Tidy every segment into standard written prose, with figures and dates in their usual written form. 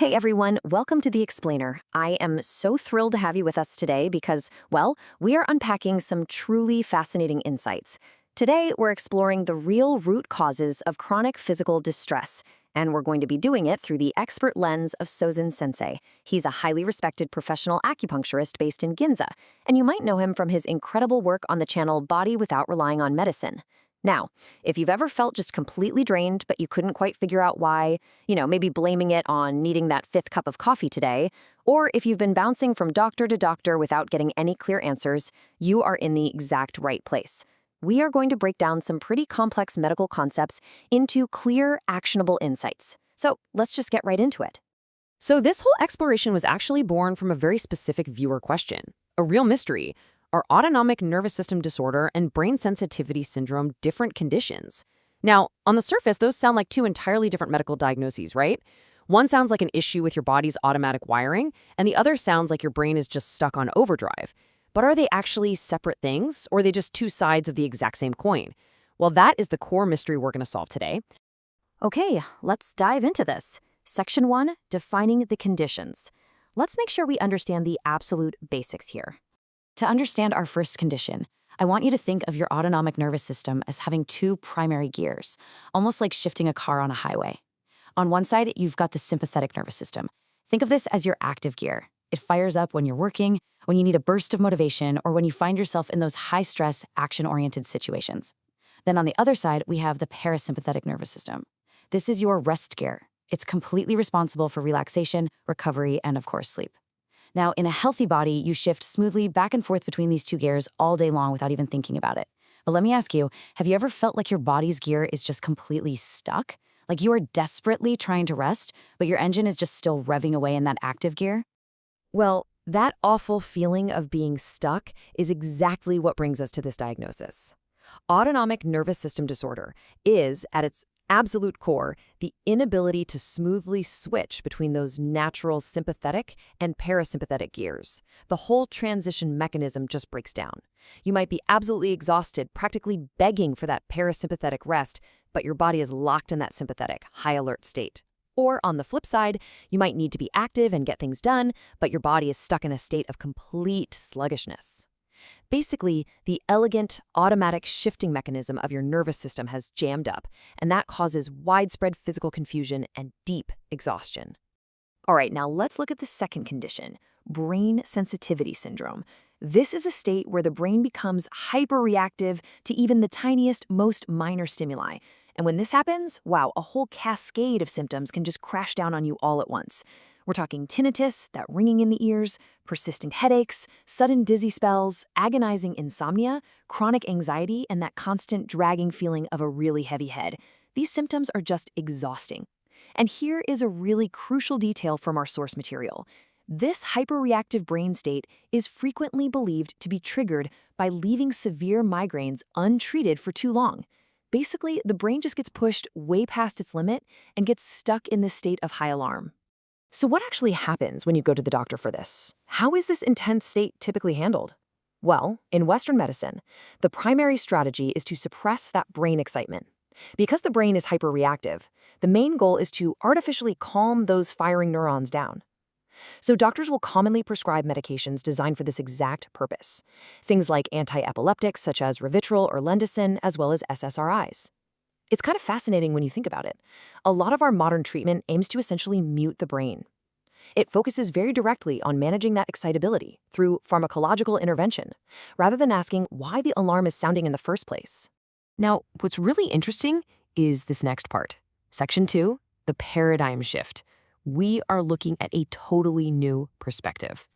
Hey everyone, welcome to The Explainer. I am so thrilled to have you with us today because, well, we are unpacking some truly fascinating insights. Today, we're exploring the real root causes of chronic physical distress, and we're going to be doing it through the expert lens of Sozin Sensei. He's a highly respected professional acupuncturist based in Ginza, and you might know him from his incredible work on the channel Body Without Relying on Medicine. Now, if you've ever felt just completely drained, but you couldn't quite figure out why, maybe blaming it on needing that fifth cup of coffee today, or if you've been bouncing from doctor to doctor without getting any clear answers, you are in the exact right place. We are going to break down some pretty complex medical concepts into clear, actionable insights. So let's just get right into it. So this whole exploration was actually born from a very specific viewer question, a real mystery. Are autonomic nervous system disorder and brain sensitivity syndrome different conditions? Now, on the surface, those sound like two entirely different medical diagnoses, right? One sounds like an issue with your body's automatic wiring, and the other sounds like your brain is just stuck on overdrive. But are they actually separate things, or are they just two sides of the exact same coin? Well, that is the core mystery we're going to solve today. Okay, let's dive into this. Section 1, defining the conditions. Let's make sure we understand the absolute basics here. To understand our first condition, I want you to think of your autonomic nervous system as having two primary gears, almost like shifting a car on a highway. On one side, you've got the sympathetic nervous system. Think of this as your active gear. It fires up when you're working, when you need a burst of motivation, or when you find yourself in those high-stress, action-oriented situations. Then on the other side, we have the parasympathetic nervous system. This is your rest gear. It's completely responsible for relaxation, recovery, and of course, sleep. Now, in a healthy body, you shift smoothly back and forth between these two gears all day long without even thinking about it. But let me ask you, have you ever felt like your body's gear is just completely stuck? Like you are desperately trying to rest, but your engine is just still revving away in that active gear? Well, that awful feeling of being stuck is exactly what brings us to this diagnosis. Autonomic nervous system disorder is, at its absolute core, the inability to smoothly switch between those natural sympathetic and parasympathetic gears. The whole transition mechanism just breaks down. You might be absolutely exhausted, practically begging for that parasympathetic rest, but your body is locked in that sympathetic, high alert state. Or on the flip side, you might need to be active and get things done, but your body is stuck in a state of complete sluggishness. Basically, the elegant, automatic shifting mechanism of your nervous system has jammed up, and that causes widespread physical confusion and deep exhaustion. All right, now let's look at the second condition, brain sensitivity syndrome. This is a state where the brain becomes hyper-reactive to even the tiniest, most minor stimuli. And when this happens, wow, a whole cascade of symptoms can just crash down on you all at once. We're talking tinnitus, that ringing in the ears, persistent headaches, sudden dizzy spells, agonizing insomnia, chronic anxiety, and that constant dragging feeling of a really heavy head. These symptoms are just exhausting. And here is a really crucial detail from our source material. This hyperreactive brain state is frequently believed to be triggered by leaving severe migraines untreated for too long. Basically, the brain just gets pushed way past its limit and gets stuck in this state of high alarm. So what actually happens when you go to the doctor for this? How is this intense state typically handled? Well, in Western medicine, the primary strategy is to suppress that brain excitement. Because the brain is hyperreactive, the main goal is to artificially calm those firing neurons down. So doctors will commonly prescribe medications designed for this exact purpose. Things like anti-epileptics such as Revitral or Lendicin, as well as SSRIs. It's kind of fascinating when you think about it. A lot of our modern treatment aims to essentially mute the brain. It focuses very directly on managing that excitability through pharmacological intervention, rather than asking why the alarm is sounding in the first place. Now, what's really interesting is this next part. Section 2, the paradigm shift. We are looking at a totally new perspective.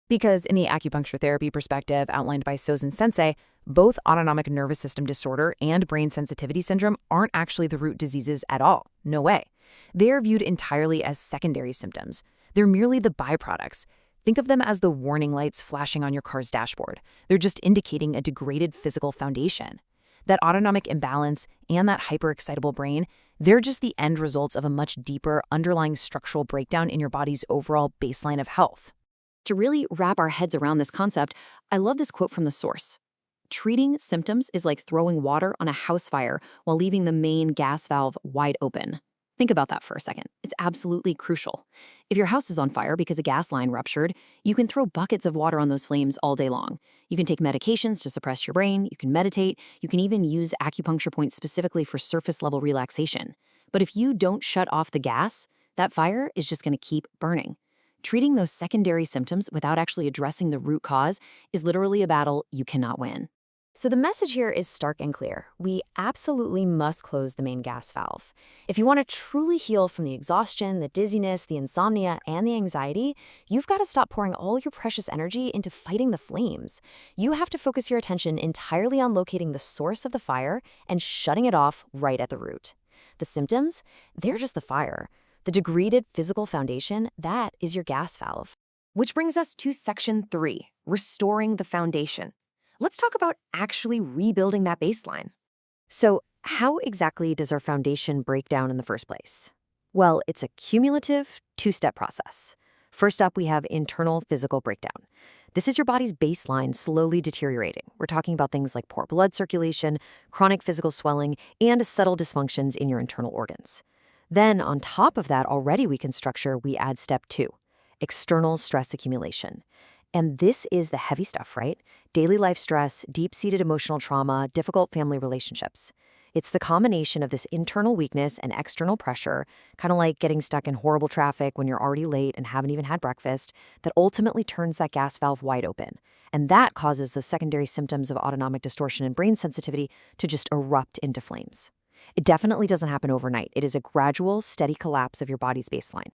Because in the acupuncture therapy perspective outlined by Sozin Sensei, both autonomic nervous system disorder and brain sensitivity syndrome aren't actually the root diseases at all. No way. They are viewed entirely as secondary symptoms. They're merely the byproducts. Think of them as the warning lights flashing on your car's dashboard. They're just indicating a degraded physical foundation. That autonomic imbalance and that hyperexcitable brain, they're just the end results of a much deeper underlying structural breakdown in your body's overall baseline of health. To really wrap our heads around this concept, I love this quote from the source. Treating symptoms is like throwing water on a house fire while leaving the main gas valve wide open. Think about that for a second. It's absolutely crucial. If your house is on fire because a gas line ruptured, you can throw buckets of water on those flames all day long. You can take medications to suppress your brain, you can meditate, you can even use acupuncture points specifically for surface-level relaxation. But if you don't shut off the gas, that fire is just going to keep burning. Treating those secondary symptoms without actually addressing the root cause is literally a battle you cannot win. So the message here is stark and clear. We absolutely must close the main gas valve. If you want to truly heal from the exhaustion, the dizziness, the insomnia, and the anxiety, you've got to stop pouring all your precious energy into fighting the flames. You have to focus your attention entirely on locating the source of the fire and shutting it off right at the root. The symptoms? They're just the fire. The degraded physical foundation, that is your gas valve. Which brings us to section 3, restoring the foundation. Let's talk about actually rebuilding that baseline. So, how exactly does our foundation break down in the first place? Well, it's a cumulative, two-step process. First up, we have internal physical breakdown. This is your body's baseline slowly deteriorating. We're talking about things like poor blood circulation, chronic physical swelling, and subtle dysfunctions in your internal organs. Then, on top of that already weakened structure, we add step 2, external stress accumulation. And this is the heavy stuff, right? Daily life stress, deep-seated emotional trauma, difficult family relationships. It's the combination of this internal weakness and external pressure, kind of like getting stuck in horrible traffic when you're already late and haven't even had breakfast, that ultimately turns that gas valve wide open. And that causes those secondary symptoms of autonomic distortion and brain sensitivity to just erupt into flames. It definitely doesn't happen overnight. It is a gradual, steady collapse of your body's baseline.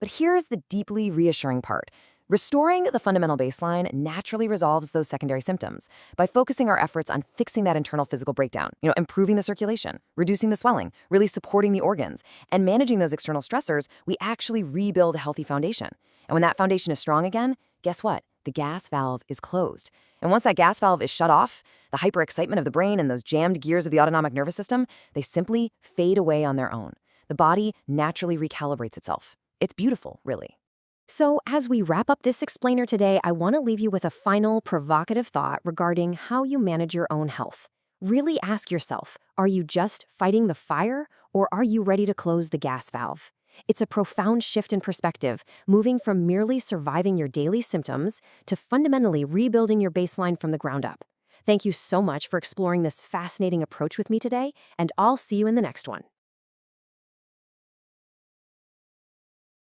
But here's the deeply reassuring part. Restoring the fundamental baseline naturally resolves those secondary symptoms by focusing our efforts on fixing that internal physical breakdown, improving the circulation, reducing the swelling, really supporting the organs, and managing those external stressors. We actually rebuild a healthy foundation. And when that foundation is strong again, guess what? The gas valve is closed. And once that gas valve is shut off, the hyperexcitement of the brain and those jammed gears of the autonomic nervous system, they simply fade away on their own. The body naturally recalibrates itself. It's beautiful, really. So as we wrap up this explainer today, I want to leave you with a final provocative thought regarding how you manage your own health. Really ask yourself, are you just fighting the fire, or are you ready to close the gas valve? It's a profound shift in perspective, moving from merely surviving your daily symptoms to fundamentally rebuilding your baseline from the ground up. Thank you so much for exploring this fascinating approach with me today, and I'll see you in the next one.